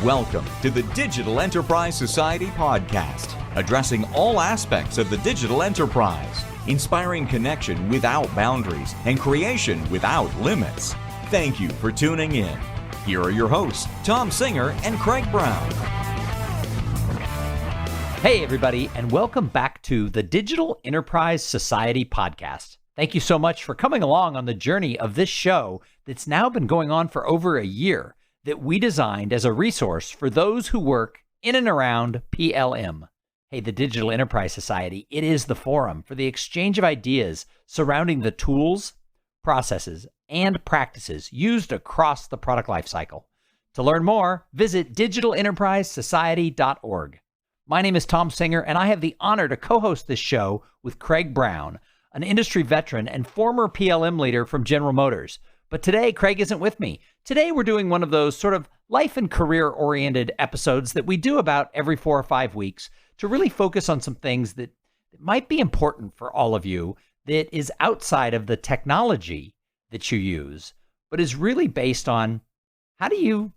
Welcome to the Digital Enterprise Society podcast, addressing all aspects of the digital enterprise, inspiring connection without boundaries and creation without limits. Thank you for tuning in. Here are your hosts, Thom Singer and Craig Brown. Hey, everybody, and welcome back to the Digital Enterprise Society podcast. Thank you so much for coming along on the journey of this show that's now been going on for over a year, that we designed as a resource for those who work in and around PLM. Hey, the Digital Enterprise Society, it is the forum for the exchange of ideas surrounding the tools, processes, and practices used across the product lifecycle. To learn more, visit digitalenterprisesociety.org. My name is Thom Singer, and I have the honor to co-host this show with Craig Brown, an industry veteran and former PLM leader from General Motors. But today, Craig isn't with me. Today, we're doing one of those sort of life and career-oriented episodes that we do about every 4 or 5 weeks to really focus on some things that might be important for all of you that is outside of the technology that you use, but is really based on how do you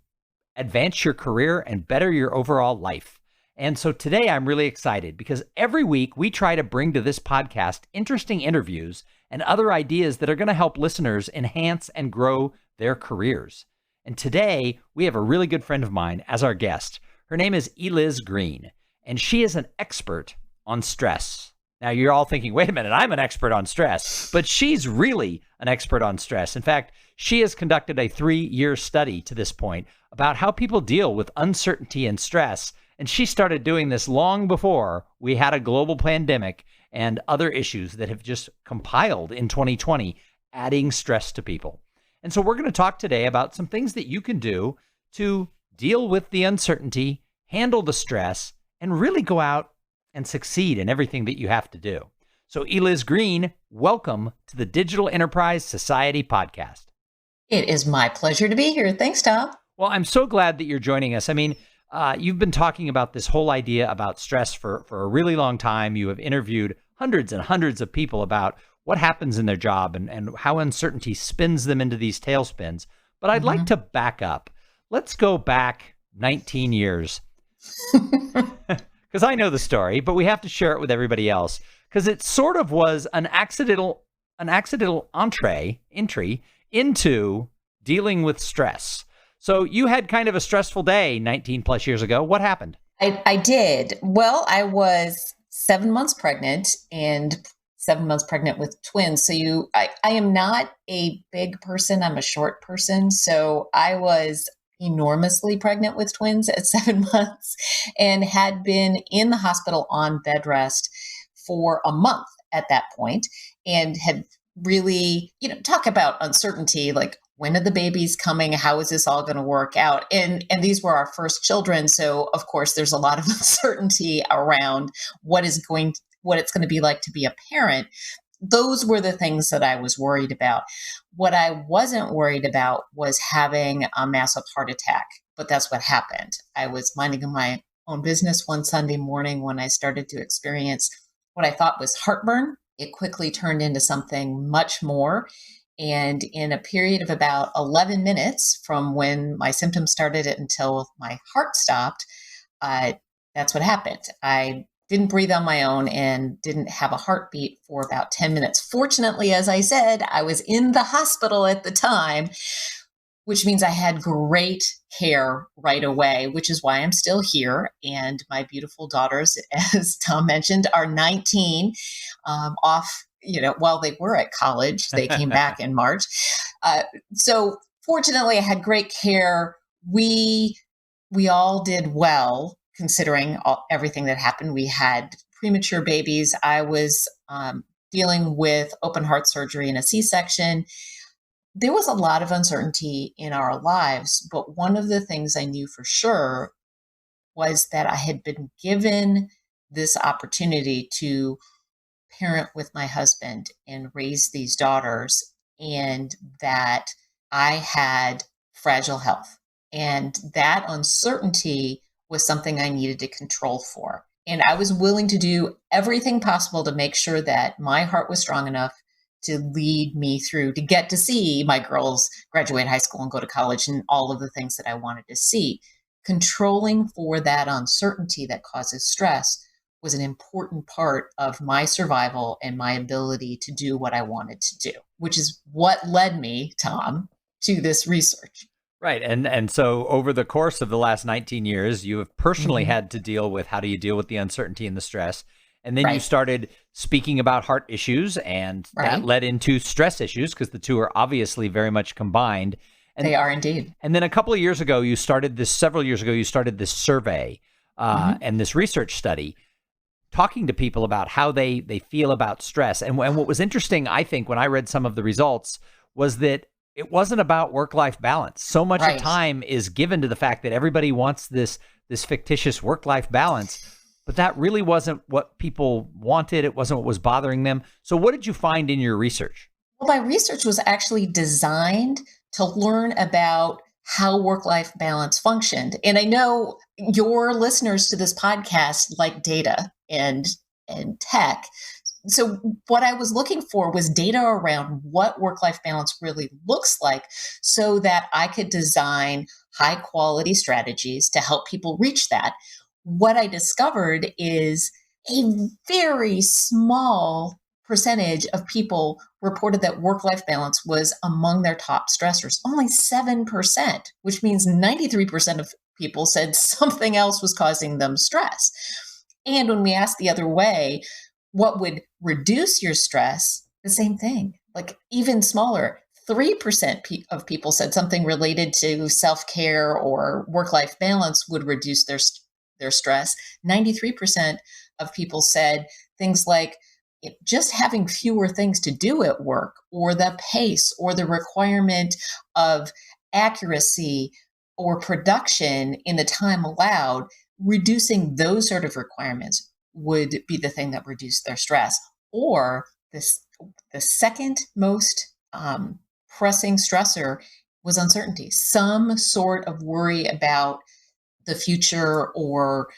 advance your career and better your overall life. And so today I'm really excited because every week we try to bring to this podcast interesting interviews and other ideas that are going to help listeners enhance and grow their careers. And today we have a really good friend of mine as our guest. Her name is Eliz Greene, and she is an expert on stress. Now you're all thinking, wait a minute, I'm an expert on stress, but she's really an expert on stress. In fact, she has conducted a 3-year study to this point about how people deal with uncertainty and stress. And she started doing this long before we had a global pandemic and other issues that have just compiled in 2020, adding stress to people. And so we're going to talk today about some things that you can do to deal with the uncertainty, handle the stress, and really go out and succeed in everything that you have to do. So Eliz Greene, welcome to the Digital Enterprise Society podcast. It is my pleasure to be here. Thanks, Thom. Well, I'm so glad that you're joining us. I mean, you've been talking about this whole idea about stress for a really long time. You have interviewed hundreds and hundreds of people about what happens in their job and how uncertainty spins them into these tailspins. But I'd like to back up. Let's go back 19 years. Because I know the story, but we have to share it with everybody else. Because it sort of was an accidental entry into dealing with stress. So you had kind of a stressful day 19 plus years ago. What happened? I did. Well, I was 7 months pregnant and 7 months pregnant with twins. So I am not a big person. I'm a short person. So I was enormously pregnant with twins at 7 months and had been in the hospital on bed rest for a month at that point and had really, talk about uncertainty, like, when are the babies coming? How is this all going to work out? And these were our first children. So of course, there's a lot of uncertainty around what it's going to be like to be a parent. Those were the things that I was worried about. What I wasn't worried about was having a massive heart attack, but that's what happened. I was minding my own business one Sunday morning when I started to experience what I thought was heartburn. It quickly turned into something much more. And in a period of about 11 minutes from when my symptoms started until my heart stopped, that's what happened. I didn't breathe on my own and didn't have a heartbeat for about 10 minutes. Fortunately, as I said, I was in the hospital at the time, which means I had great care right away, which is why I'm still here. And my beautiful daughters, as Thom mentioned, are 19, off while they were at college. They came back in March. So fortunately, I had great care. We all did well, considering everything that happened. We had premature babies. I was dealing with open heart surgery and a C-section. There was a lot of uncertainty in our lives, but one of the things I knew for sure was that I had been given this opportunity to parent with my husband and raise these daughters, and that I had fragile health. And that uncertainty was something I needed to control for. And I was willing to do everything possible to make sure that my heart was strong enough to lead me through, to get to see my girls graduate high school and go to college and all of the things that I wanted to see. controlling for that uncertainty that causes stress was an important part of my survival and my ability to do what I wanted to do, which is what led me, Thom, to this research. Right. And so over the course of the last 19 years, you have personally had to deal with how do you deal with the uncertainty and the stress. And then you started speaking about heart issues, and that led into stress issues because the two are obviously very much combined. And they are indeed. And then several years ago, you started this survey and this research study talking to people about how they feel about stress. And what was interesting, I think, when I read some of the results was that it wasn't about work-life balance. So much of time is given to the fact that everybody wants this fictitious work-life balance, but that really wasn't what people wanted. It wasn't what was bothering them. So what did you find in your research? Well, my research was actually designed to learn about how work-life balance functioned. And I know your listeners to this podcast like data and tech. So what I was looking for was data around what work-life balance really looks like so that I could design high quality strategies to help people reach that. What I discovered is a very small percentage of people reported that work-life balance was among their top stressors, only 7%, which means 93% of people said something else was causing them stress. And when we asked the other way, what would reduce your stress? The same thing, like even smaller. 3% of people said something related to self-care or work-life balance would reduce their stress. 93% of people said things like just having fewer things to do at work, or the pace, or the requirement of accuracy or production in the time allowed, reducing those sort of requirements would be the thing that reduced their stress. Or the second most pressing stressor was uncertainty, some sort of worry about the future, or,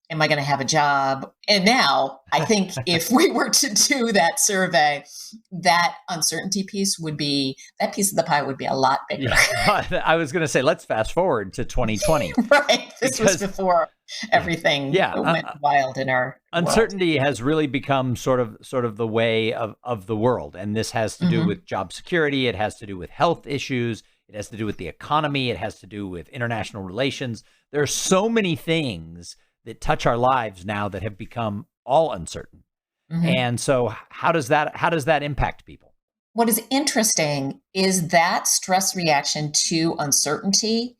am I going to have a job? And now I think if we were to do that survey, that uncertainty piece of the pie would be a lot bigger. Yeah. I was going to say, let's fast forward to 2020. Right. This was before everything went wild in our uncertainty world. Has really become sort of the way of the world. And this has to do with job security. It has to do with health issues. It has to do with the economy. It has to do with international relations. There are so many things that touch our lives now that have become all uncertain. And so how does that impact people? What is interesting is that stress reaction to uncertainty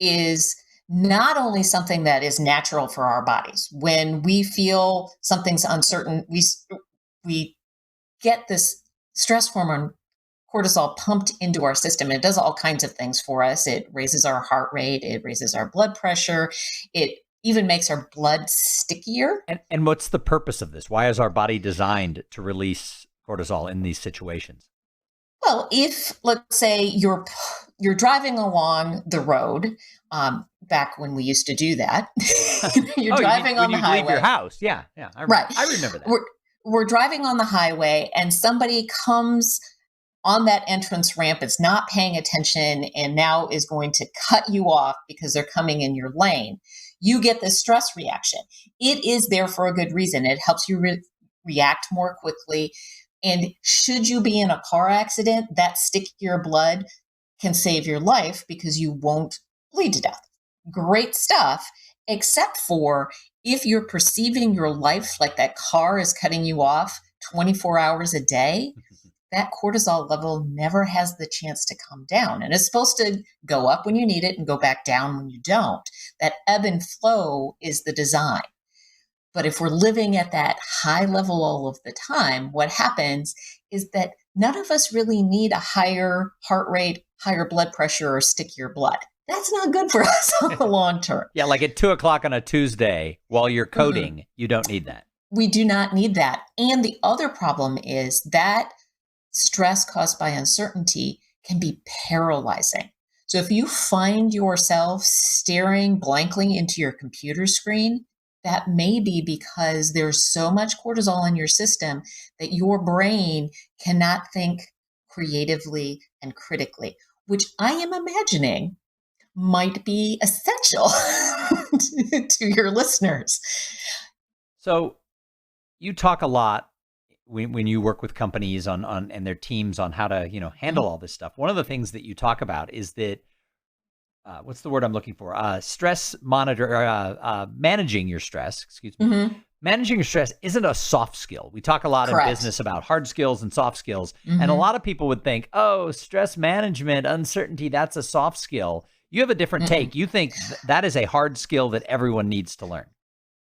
is not only something that is natural for our bodies. When we feel something's uncertain, we get this stress hormone cortisol pumped into our system. And it does all kinds of things for us. It raises our heart rate. It raises our blood pressure. It even makes our blood stickier. And what's the purpose of this? Why is our body designed to release cortisol in these situations? Well, if, let's say, you're driving along the road, back when we used to do that, you're driving on the highway. Leave your house. Yeah. I remember that. We're driving on the highway, and somebody comes on that entrance ramp, is not paying attention, and now is going to cut you off because they're coming in your lane. You get this stress reaction. It is there for a good reason. It helps you react more quickly. And should you be in a car accident, that stickier blood can save your life because you won't bleed to death. Great stuff, except for if you're perceiving your life like that car is cutting you off 24 hours a day, that cortisol level never has the chance to come down. And it's supposed to go up when you need it and go back down when you don't. That ebb and flow is the design. But if we're living at that high level all of the time, what happens is that none of us really need a higher heart rate, higher blood pressure, or stickier blood. That's not good for us on the long term. Yeah, like at 2:00 on a Tuesday while you're coding, you don't need that. We do not need that. And the other problem is that stress caused by uncertainty can be paralyzing. So if you find yourself staring blankly into your computer screen, that may be because there's so much cortisol in your system that your brain cannot think creatively and critically, which I am imagining might be essential to your listeners. So you talk a lot when you work with companies on and their teams on how to, handle all this stuff. One of the things that you talk about is that what's the word I'm looking for? Stress monitor, managing your stress, excuse me. Mm-hmm. Managing your stress isn't a soft skill. We talk a lot Correct. in business about hard skills and soft skills. And a lot of people would think, oh, stress management, uncertainty, that's a soft skill. You have a different take. You think that is a hard skill that everyone needs to learn.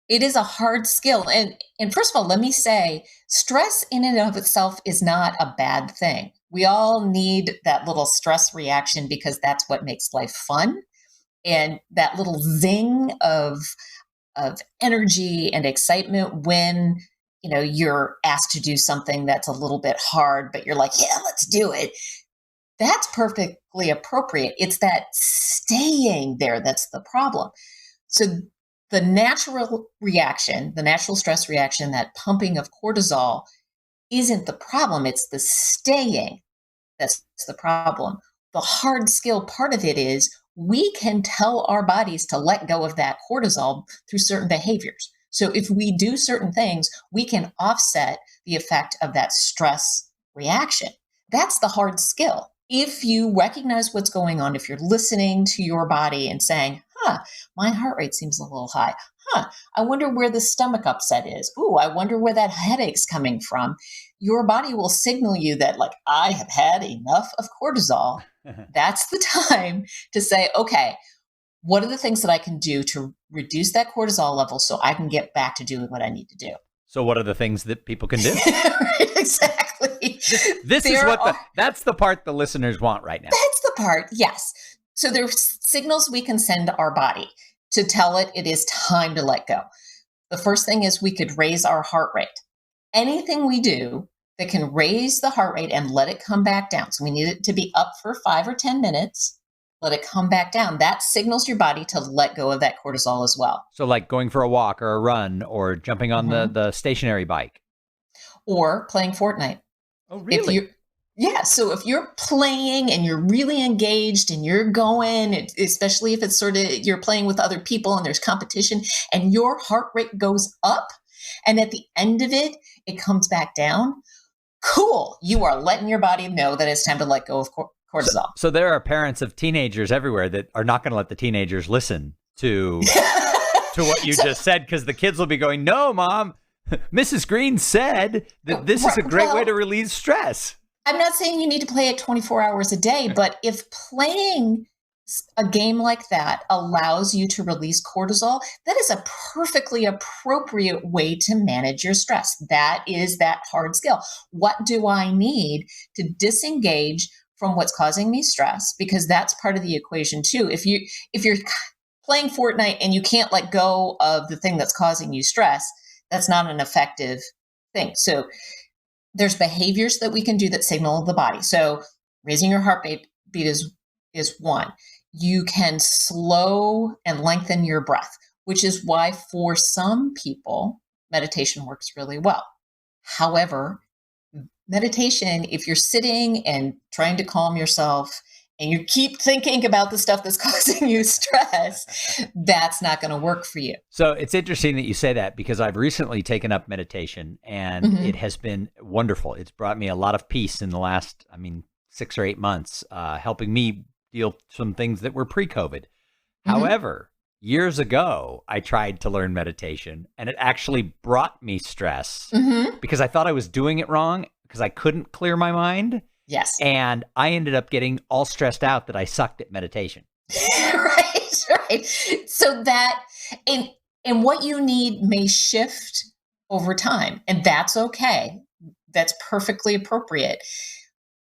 It is a hard skill. And first of all, let me say, stress in and of itself is not a bad thing. We all need that little stress reaction because that's what makes life fun. And that little zing of energy and excitement when, you're asked to do something that's a little bit hard, but you're like, yeah, let's do it. That's perfectly appropriate. It's that staying there that's the problem. So the natural reaction, the natural stress reaction, that pumping of cortisol isn't the problem. It's the staying that's the problem. The hard skill part of it is we can tell our bodies to let go of that cortisol through certain behaviors. So if we do certain things, we can offset the effect of that stress reaction. That's the hard skill. If you recognize what's going on, if you're listening to your body and saying, my heart rate seems a little high. I wonder where the stomach upset is. Ooh, I wonder where that headache's coming from. Your body will signal you that, like, I have had enough of cortisol. That's the time to say, okay, what are the things that I can do to reduce that cortisol level so I can get back to doing what I need to do? So what are the things that people can do? Right, exactly. This is that's the part the listeners want right now. That's the part, yes. So there's signals we can send our body to tell it is time to let go. The first thing is we could raise our heart rate. Anything we do that can raise the heart rate and let it come back down. So we need it to be up for 5 or 10 minutes. Let it come back down. That signals your body to let go of that cortisol as well. So like going for a walk or a run or jumping on the stationary bike. Or playing Fortnite. Oh, really? So if you're playing and you're really engaged and you're going, especially if it's sort of you're playing with other people and there's competition and your heart rate goes up and at the end of it, it comes back down, cool. You are letting your body know that it's time to let go of cortisol. So there are parents of teenagers everywhere that are not going to let the teenagers listen to what you just said because the kids will be going, no, Mom, Mrs. Greene said that this is a great way to relieve stress. I'm not saying you need to play it 24 hours a day, but if playing a game like that allows you to release cortisol, that is a perfectly appropriate way to manage your stress. That is that hard skill. What do I need to disengage from what's causing me stress? Because that's part of the equation too. If you're playing Fortnite and you can't let go of the thing that's causing you stress, that's not an effective thing. So there's behaviors that we can do that signal the body. So raising your heart beat is one. You can slow and lengthen your breath, which is why for some people, meditation works really well. However, meditation, if you're sitting and trying to calm yourself and you keep thinking about the stuff that's causing you stress, that's not going to work for you. So it's interesting that you say that because I've recently taken up meditation and it has been wonderful. It's brought me a lot of peace in the last, 6 or 8 months, helping me deal some things that were pre-COVID. However, years ago, I tried to learn meditation and it actually brought me stress because I thought I was doing it wrong because I couldn't clear my mind. Yes. And I ended up getting all stressed out that I sucked at meditation. Right. So that, and what you need may shift over time, and that's okay. That's perfectly appropriate.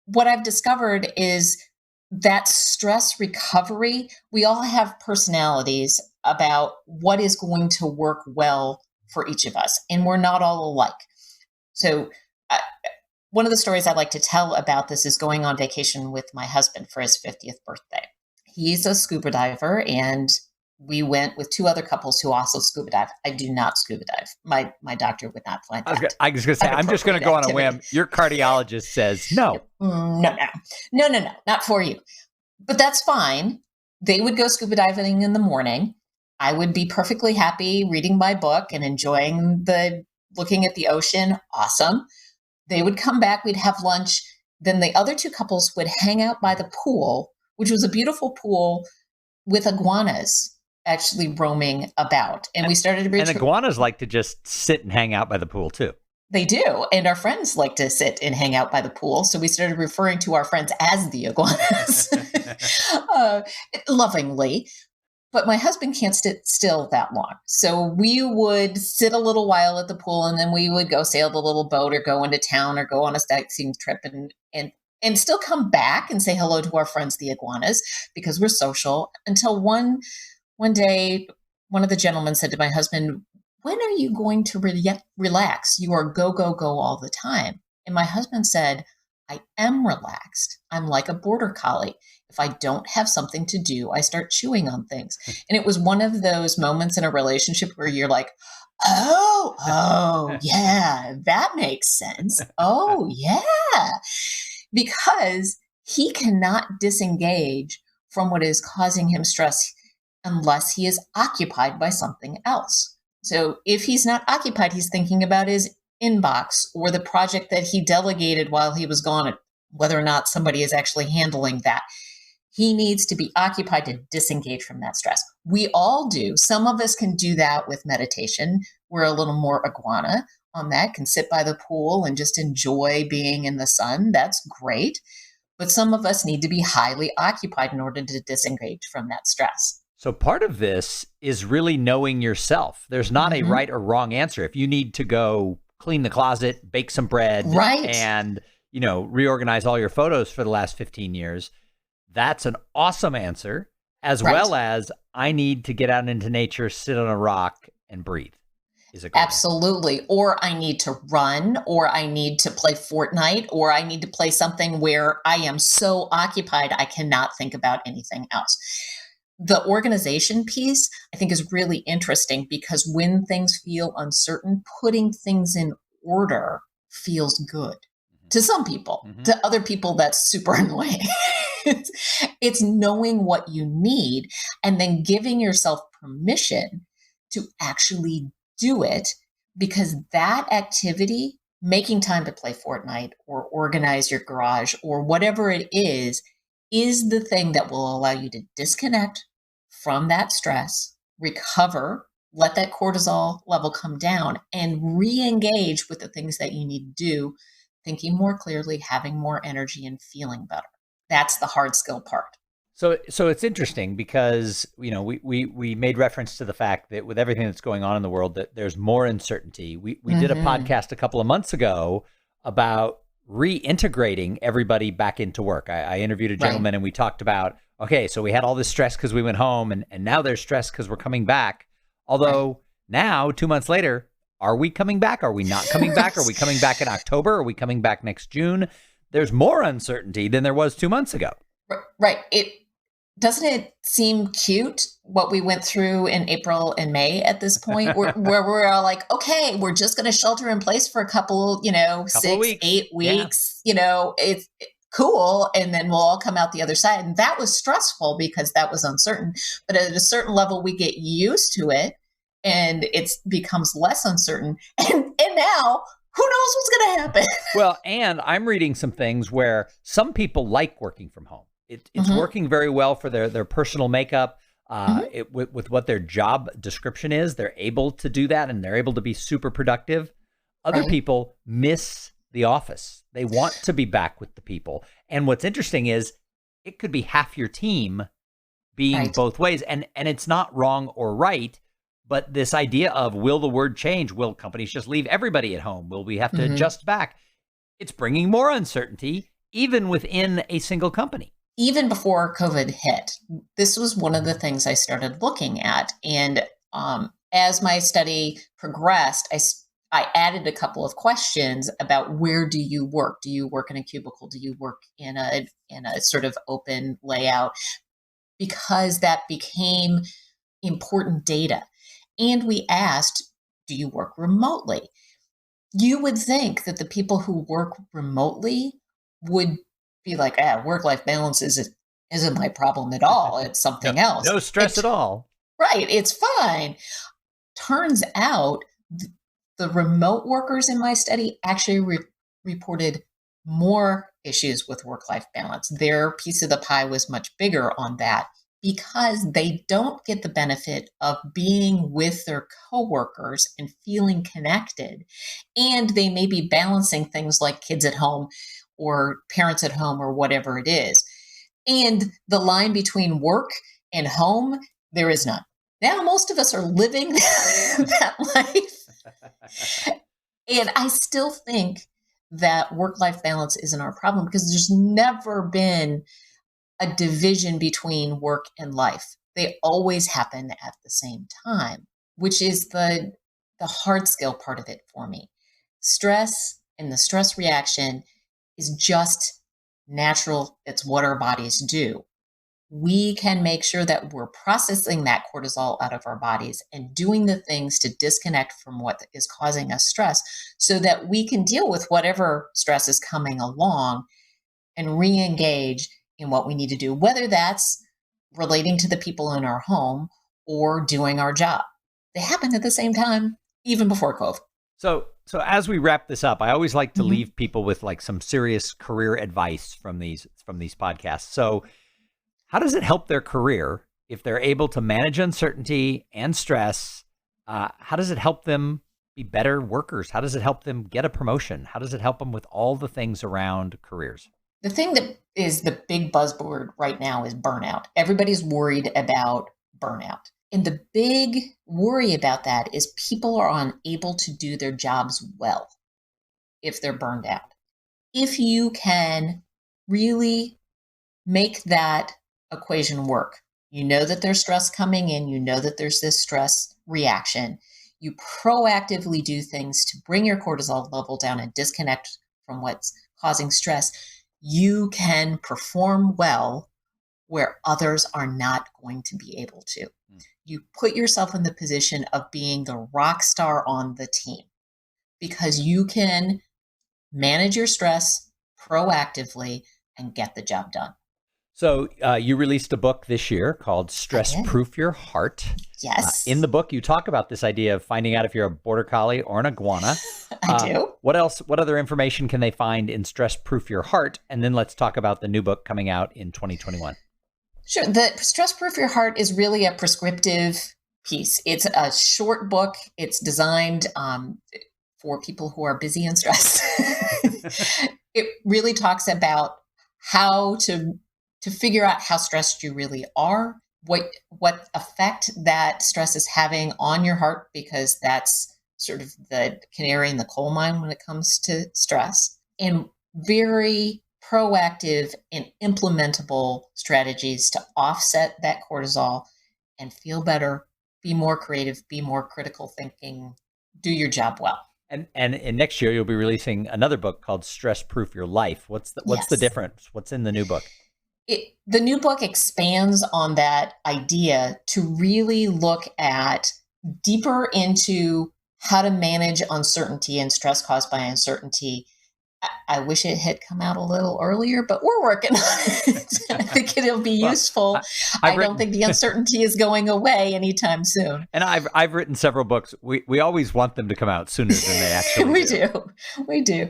What I've discovered is that stress recovery, we all have personalities about what is going to work well for each of us, and we're not all alike. So one of the stories I like to tell about this is going on vacation with my husband for his 50th birthday. He's a scuba diver, and we went with 2 other couples who also scuba dive. I do not scuba dive. My doctor would not find that. I was going to say, I'm just going to go on a whim. Your cardiologist says no. No, not for you. But that's fine they would go scuba diving in the morning. I would be perfectly happy reading my book and enjoying looking at the ocean. Awesome. They would come back, we'd have lunch. Then the other two couples would hang out by the pool, which was a beautiful pool with iguanas actually roaming about. And we started to And iguanas like to just sit and hang out by the pool too. They do. And our friends like to sit and hang out by the pool. So we started referring to our friends as the iguanas lovingly. But my husband can't sit still that long. So we would sit a little while at the pool, and then we would go sail the little boat or go into town or go on a sightseeing trip and still come back and say hello to our friends, the iguanas, because we're social. Until one day, one of the gentlemen said to my husband, "When are you going to relax? You are go, go, go all the time." And my husband said, "I am relaxed. I'm like a border collie. If I don't have something to do, I start chewing on things." And it was one of those moments in a relationship where you're like, oh, yeah, that makes sense. Oh, yeah. Because he cannot disengage from what is causing him stress unless he is occupied by something else. So if he's not occupied, he's thinking about his inbox or the project that he delegated while he was gone, whether or not somebody is actually handling that. He needs to be occupied to disengage from that stress. We all do. Some of us can do that with meditation. We're a little more iguana on that, can sit by the pool and just enjoy being in the sun. That's great. But some of us need to be highly occupied in order to disengage from that stress. So part of this is really knowing yourself. There's not a right or wrong answer. If you need to go clean the closet, bake some bread, and reorganize all your photos for the last 15 years, that's an awesome answer, as well as I need to get out into nature, sit on a rock, and breathe. Is a great Absolutely. Answer. Or I need to run, or I need to play Fortnite, or I need to play something where I am so occupied I cannot think about anything else. The organization piece, I think, is really interesting because when things feel uncertain, putting things in order feels good to some people. To other people, that's super annoying. It's knowing what you need and then giving yourself permission to actually do it, because that activity, making time to play Fortnite or organize your garage or whatever it is the thing that will allow you to disconnect from that stress, recover, let that cortisol level come down, and re-engage with the things that you need to do, thinking more clearly, having more energy, and feeling better. That's the hard skill part. So it's interesting because, we made reference to the fact that with everything that's going on in the world, that there's more uncertainty. We did a podcast a couple of months ago about reintegrating everybody back into work. I interviewed a gentleman and we talked about, okay, so we had all this stress because we went home and now there's stress because we're coming back. Although now, 2 months later, are we coming back? Are we not coming back? Are we coming back in October? Are we coming back next June? There's more uncertainty than there was 2 months ago. Right. Doesn't it seem cute what we went through in April and May at this point, where we're all like, okay, we're just going to shelter in place for a couple 6, 8 weeks, it's cool. And then we'll all come out the other side. And that was stressful because that was uncertain. But at a certain level, we get used to it and it becomes less uncertain. And now who knows what's going to happen? Well, and I'm reading some things where some people like working from home. It's working very well for their personal makeup, with what their job description is. They're able to do that and they're able to be super productive. Other people miss the office. They want to be back with the people. And what's interesting is it could be half your team being both ways. And it's not wrong or right, but this idea of, will the word change? Will companies just leave everybody at home? Will we have to adjust back? It's bringing more uncertainty even within a single company. Even before COVID hit, this was one of the things I started looking at. And as my study progressed, I added a couple of questions about, where do you work? Do you work in a cubicle? Do you work in a sort of open layout? Because that became important data. And we asked, do you work remotely? You would think that the people who work remotely would be like, work-life balance is isn't my problem at all. It's something else. No stress at all. Right. It's fine. Turns out the remote workers in my study actually reported more issues with work-life balance. Their piece of the pie was much bigger on that because they don't get the benefit of being with their coworkers and feeling connected. And they may be balancing things like kids at home or parents at home or whatever it is. And the line between work and home, there is none. Now, most of us are living that life. And I still think that work-life balance isn't our problem because there's never been a division between work and life. They always happen at the same time, which is the hard skill part of it for me. Stress and the stress reaction is just natural. It's what our bodies do. We can make sure that we're processing that cortisol out of our bodies and doing the things to disconnect from what is causing us stress so that we can deal with whatever stress is coming along and re-engage in what we need to do, whether that's relating to the people in our home or doing our job. They happen at the same time, even before COVID. So as we wrap this up, I always like to leave people with like some serious career advice from these podcasts. So how does it help their career if they're able to manage uncertainty and stress? How does it help them be better workers? How does it help them get a promotion? How does it help them with all the things around careers? The thing that is the big buzzword right now is burnout. Everybody's worried about burnout. And the big worry about that is people are unable to do their jobs well if they're burned out. If you can really make that equation work, you know that there's stress coming in, you know that there's this stress reaction, you proactively do things to bring your cortisol level down and disconnect from what's causing stress, you can perform well where others are not going to be able to. You put yourself in the position of being the rock star on the team because you can manage your stress proactively and get the job done. So you released a book this year called Stress Proof Your Heart. Yes. In the book, you talk about this idea of finding out if you're a border collie or an iguana. I do. What else? What other information can they find in Stress Proof Your Heart? And then let's talk about the new book coming out in 2021. Sure. The Stress Proof Your Heart is really a prescriptive piece. It's a short book. It's designed for people who are busy and stressed. It really talks about how to figure out how stressed you really are, what effect that stress is having on your heart, because that's sort of the canary in the coal mine when it comes to stress, and very proactive and implementable strategies to offset that cortisol and feel better, be more creative, be more critical thinking, do your job well. And next year you'll be releasing another book called Stress Proof Your Life. What's the difference? What's in the new book? The new book expands on that idea to really look at deeper into how to manage uncertainty and stress caused by uncertainty. I wish it had come out a little earlier, but we're working on it. I think it'll be useful. I don't think the uncertainty is going away anytime soon. And I've written several books. We always want them to come out sooner than they actually do. We do.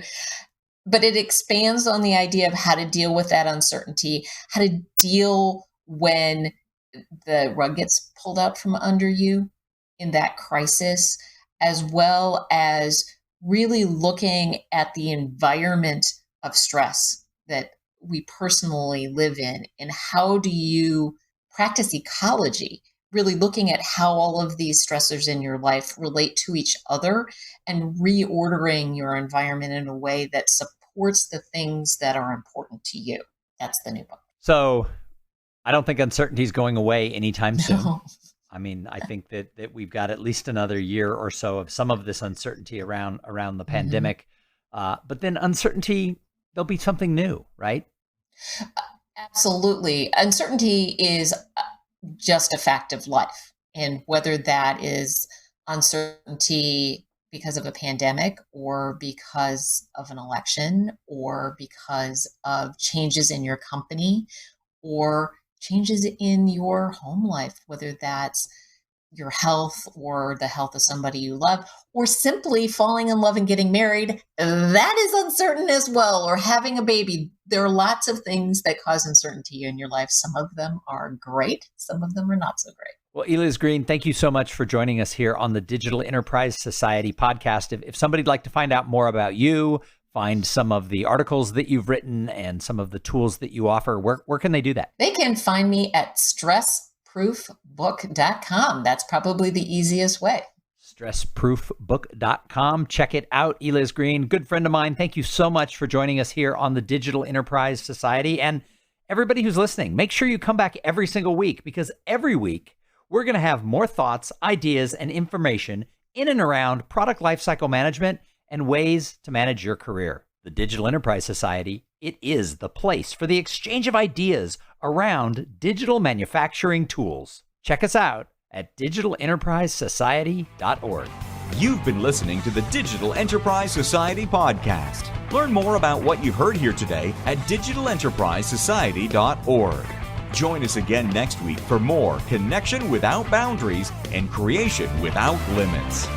But it expands on the idea of how to deal with that uncertainty, how to deal when the rug gets pulled out from under you in that crisis, as well as really looking at the environment of stress that we personally live in, and how do you practice ecology, really looking at how all of these stressors in your life relate to each other and reordering your environment in a way that supports the things that are important to you. That's the new book. So I don't think uncertainty is going away anytime soon. No. I mean, I think that we've got at least another year or so of some of this uncertainty around the pandemic. But then uncertainty, there'll be something new, right? Absolutely. Uncertainty is just a fact of life. And whether that is uncertainty because of a pandemic or because of an election or because of changes in your company or changes in your home life, whether that's your health or the health of somebody you love, or simply falling in love and getting married, that is uncertain as well, or having a baby. There are lots of things that cause uncertainty in your life. Some of them are great, some of them are not so great. Well, Eliz Greene, thank you so much for joining us here on the Digital Enterprise Society podcast. If somebody'd like to find out more about you, find some of the articles that you've written and some of the tools that you offer, where can they do that? They can find me at stressproofbook.com. That's probably the easiest way. Stressproofbook.com. Check it out. Eliz Greene, good friend of mine. Thank you so much for joining us here on the Digital Enterprise Society. And everybody who's listening, make sure you come back every single week, because every week we're going to have more thoughts, ideas, and information in and around product lifecycle management and ways to manage your career. The Digital Enterprise Society, it is the place for the exchange of ideas around digital manufacturing tools. Check us out at digitalenterprisesociety.org. You've been listening to the Digital Enterprise Society podcast. Learn more about what you've heard here today at digitalenterprisesociety.org. Join us again next week for more connection without boundaries and creation without limits.